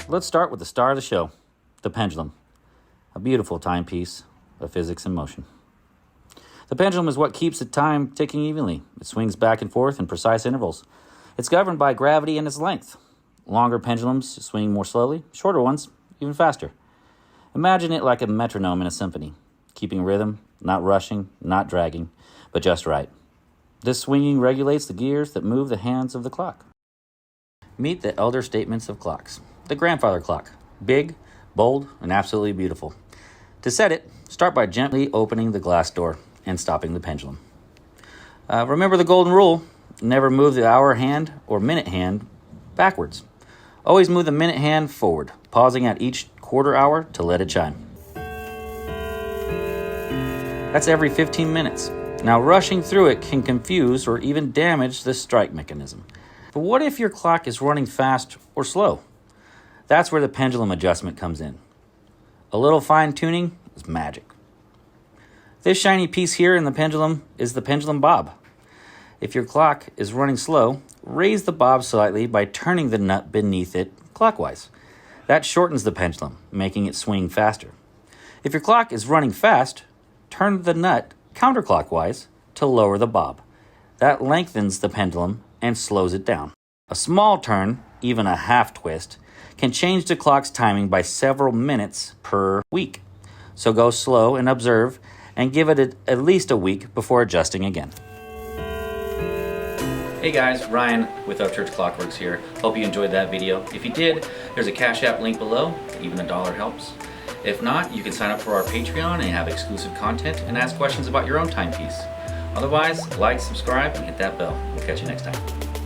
Let's start with the star of the show, the pendulum, a beautiful timepiece of physics in motion. The pendulum is what keeps the time ticking evenly. It swings back and forth in precise intervals. It's governed by gravity and its length. Longer pendulums swing more slowly, shorter ones even faster. Imagine it like a metronome in a symphony, keeping rhythm, not rushing, not dragging, but just right. This swinging regulates the gears that move the hands of the clock. Meet the elder statements of clocks. The grandfather clock, big, bold, and absolutely beautiful. To set it, start by gently opening the glass door and stopping the pendulum. Remember the golden rule, never move the hour hand or minute hand backwards. Always move the minute hand forward, pausing at each quarter hour to let it chime. That's every 15 minutes. Now, rushing through it can confuse or even damage the strike mechanism. But what if your clock is running fast or slow? That's where the pendulum adjustment comes in. A little fine-tuning is magic. This shiny piece here in the pendulum is the pendulum bob. If your clock is running slow, raise the bob slightly by turning the nut beneath it clockwise. That shortens the pendulum, making it swing faster. If your clock is running fast, turn the nut counterclockwise to lower the bob. That lengthens the pendulum and slows it down. A small turn, even a half twist, can change the clock's timing by several minutes per week. So go slow and observe and give it at least a week before adjusting again. Hey guys, Ryan with Upchurch Clockworks here. Hope you enjoyed that video. If you did, there's a Cash App link below. Even $1 helps. If not, you can sign up for our Patreon and have exclusive content and ask questions about your own timepiece. Otherwise, like, subscribe, and hit that bell. We'll catch you next time.